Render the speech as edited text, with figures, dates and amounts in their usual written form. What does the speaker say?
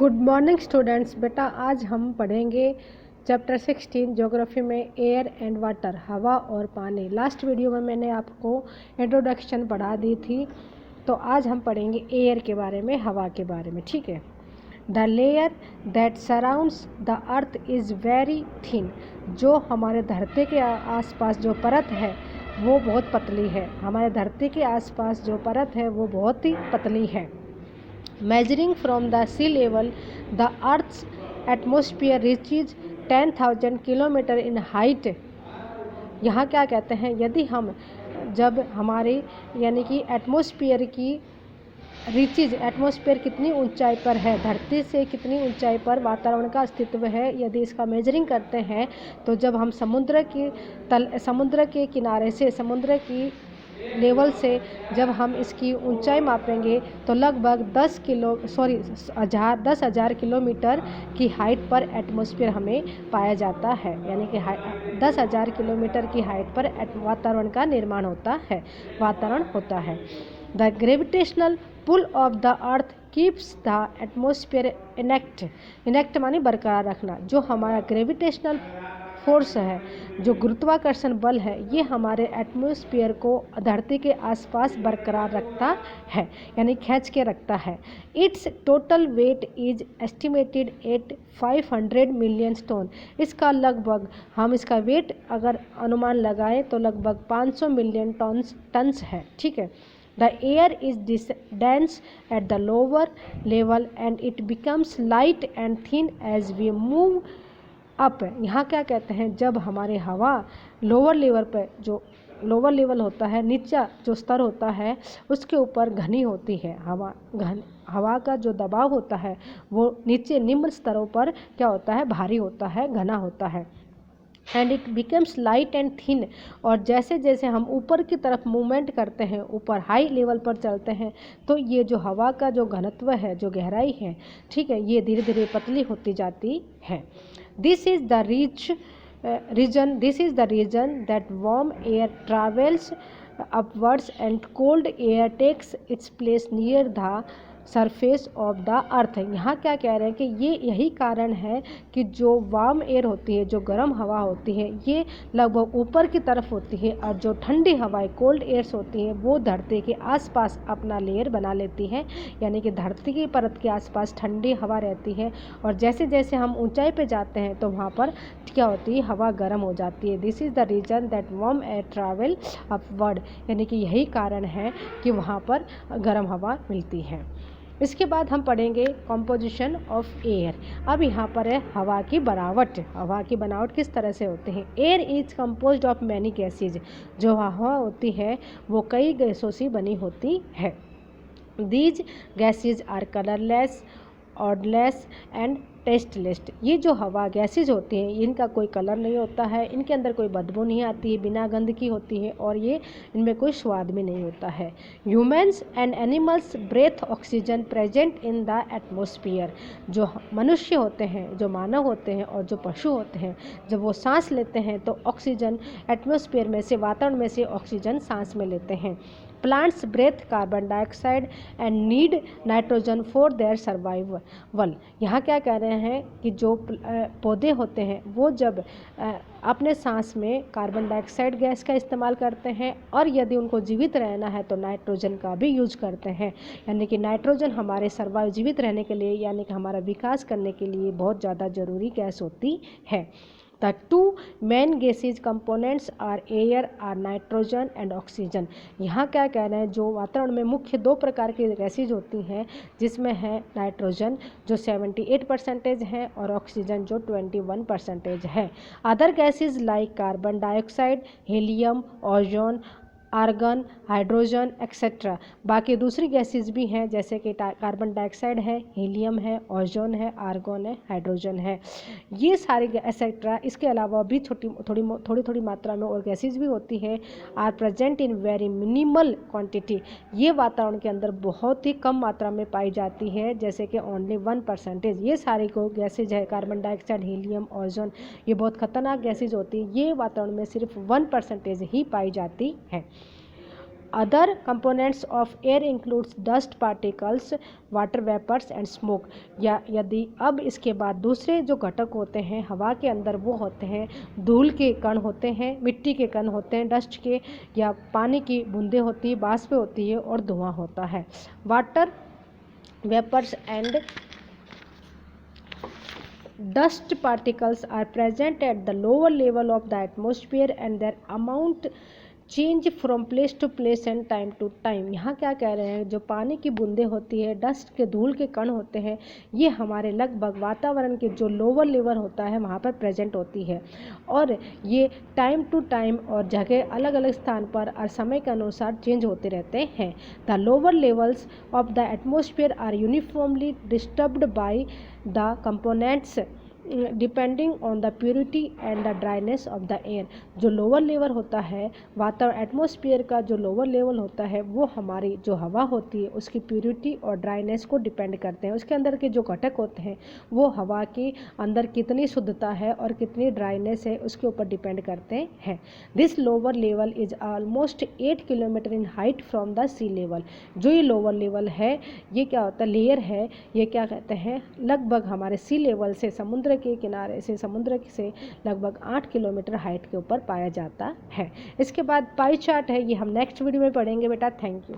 Good morning students. बेटा आज हम पढ़ेंगे चैप्टर 16 ज्योग्राफी में एयर एंड वाटर, हवा और पानी। लास्ट वीडियो में मैंने आपको इंट्रोडक्शन पढ़ा दी थी, तो आज हम पढ़ेंगे एयर के बारे में, हवा के बारे में। ठीक है। The layer that surrounds the earth is very thin. जो हमारे धरती के आसपास जो परत है वो बहुत पतली है। हमारे धरती के आसपास जो परत है वो बहुत ही पतली है। Measuring from the sea level, the Earth's atmosphere reaches 10,000 kilometre in height। यहाँ क्या कहते हैं, यदि हम जब हमारी यानी कि एटमॉस्फेयर की एटमॉस्फेयर कितनी ऊंचाई पर है, धरती से कितनी ऊंचाई पर वातावरण का अस्तित्व है, यदि इसका मेजरिंग करते हैं तो जब हम समुद्र के किनारे से, समुद्र की लेवल से जब हम इसकी ऊंचाई मापेंगे तो लगभग 10,000 किलोमीटर की हाइट पर एटमॉस्फेयर हमें पाया जाता है। यानी कि 10,000 किलोमीटर की हाइट पर वातावरण का निर्माण होता है, वातावरण होता है। The gravitational pull of the earth keeps the atmosphere intact मानी बरकरार रखना। जो हमारा ग्रेविटेशनल फोर्स है, जो गुरुत्वाकर्षण बल है, ये हमारे एटमॉस्फेयर को धरती के आसपास बरकरार रखता है, यानी खींच के रखता है। It's total weight is estimated at 500 million ton. इसका लगभग, हम इसका वेट अगर अनुमान लगाएं तो लगभग 500 मिलियन टन्स है। ठीक है। The air is dense at the lower level and it becomes light and thin as we move up। यहाँ क्या कहते हैं, जब हमारे हवा लोअर लेवल पर, जो लोअर लेवल होता है, नीचा जो स्तर होता है, उसके ऊपर घनी होती है हवा का जो दबाव होता है वो नीचे निम्न स्तरों पर क्या होता है, भारी होता है, घना होता है। And it becomes light and thin. और जैसे जैसे हम ऊपर की तरफ मूवमेंट करते हैं, ऊपर हाई लेवल पर चलते हैं, तो ये जो हवा का जो घनत्व है, जो गहराई है, ठीक है, ये धीरे धीरे पतली होती जाती है। This is the reason that warm air travels upwards and cold air takes its place near the surface of the earth. यहाँ क्या कह रहे हैं कि ये यही कारण है कि जो वार्म एयर होती है, जो गर्म हवा होती है, ये लगभग ऊपर की तरफ होती है, और जो ठंडी हवाएं, कोल्ड एयर्स होती हैं, वो धरती के आसपास अपना लेयर बना लेती है। यानी कि धरती की परत के आसपास ठंडी हवा रहती है, और जैसे जैसे हम ऊंचाई पे जाते हैं तो वहाँ पर क्या होती है, हवा गर्म हो जाती है। This is the reason that warm air travel upward. यानी कि यही कारण है कि वहाँ पर गर्म हवा मिलती है। इसके बाद हम पढ़ेंगे कॉम्पोजिशन ऑफ एयर। अब यहाँ पर है हवा की बनावट। हवा की बनावट किस तरह से होते हैं। Air is composed of many gases. जो हवा होती है वो कई गैसों से बनी होती है। These gases are colourless, odourless and tasteless. ये जो हवा गैसेज होती हैं, इनका कोई कलर नहीं होता है, इनके अंदर कोई बदबू नहीं आती है, बिना गंध की होती है, और ये इनमें कोई स्वाद भी नहीं होता है। Humans and animals breathe oxygen present in the atmosphere. जो मनुष्य होते हैं, जो मानव होते हैं और जो पशु होते हैं, जब वो सांस लेते हैं तो ऑक्सीजन एटमॉस्फेयर में से, वातावरण में से ऑक्सीजन सांस में लेते हैं। Plants breathe carbon dioxide and need nitrogen for their survival. यहाँ क्या कह रहे हैं कि जो पौधे होते हैं वो जब अपने सांस में कार्बन डाइऑक्साइड गैस का इस्तेमाल करते हैं, और यदि उनको जीवित रहना है तो नाइट्रोजन का भी यूज करते हैं। यानी कि नाइट्रोजन हमारे सर्वाइव, जीवित रहने के लिए, यानी कि हमारा विकास करने के लिए बहुत ज़्यादा ज़रूरी गैस होती है। The two main gases components are air are nitrogen and oxygen। यहाँ क्या कह रहे हैं, जो वातावरण में मुख्य दो प्रकार की गैसेज होती हैं, जिसमें है नाइट्रोजन जो 78% है और ऑक्सीजन जो 21% है। Other gases like carbon dioxide, helium, ozone, argon, hydrogen etcetera. बाकी दूसरी गैसेज भी हैं, जैसे कि कार्बन डाइऑक्साइड है, हीलियम है, ओजोन है, आर्गन है, हाइड्रोजन है, ये सारे एक्सेट्रा। इसके अलावा भी थोड़ी मात्रा में और गैसेज भी होती है। Are present in very minimal quantity. ये वातावरण के अंदर बहुत ही कम मात्रा में पाई जाती है, जैसे कि ओनली 1%। ये सारी को गैसेज है, कार्बन डाइऑक्साइड, हीलियम, ओजोन, ये बहुत खतरनाक गैसेज होती है। ये वातावरण में सिर्फ 1% ही पाई जाती है। Other components of air includes dust particles, water vapours and smoke. या यदि अब इसके बाद दूसरे जो घटक होते हैं हवा के अंदर वो होते हैं धूल के कण होते हैं, मिट्टी के कण होते हैं, डस्ट के या पानी की बूंदें होती है, बाष्प होती है और धुआं होता है। Water vapours and dust particles are present at the lower level of the atmosphere and their amount change from place to place and time to time. यहाँ क्या कह रहे हैं, जो पानी की बूंदें होती है, डस्ट के धूल के कण होते हैं, ये हमारे लगभग वातावरण के जो लोअर लेवल होता है वहाँ पर प्रेजेंट होती है और ये टाइम टू टाइम और जगह अलग अलग स्थान पर और समय के अनुसार चेंज होते रहते हैं। The lower levels of the atmosphere are uniformly disturbed by the components depending on the purity and the dryness of the air. जो लोअर लेवल होता है वातावरण एटमॉस्फेयर का, जो लोअर लेवल होता है वो हमारी जो हवा होती है उसकी प्योरिटी और ड्राइनेस को डिपेंड करते हैं। उसके अंदर के जो घटक होते हैं वो हवा के अंदर कितनी शुद्धता है और कितनी ड्राइनेस है उसके ऊपर डिपेंड करते हैं। This lower level is almost 8 kilometre in height from the sea level. जो ये लोअर लेवल है ये क्या होता है, लेयर है, ये क्या कहते हैं, लगभग हमारे सी लेवल से समुद्र के किनारे से समुद्र से लगभग 8 किलोमीटर हाइट के ऊपर पाया जाता है। इसके बाद पाई चार्ट है, ये हम नेक्स्ट वीडियो में पढ़ेंगे बेटा। Thank you.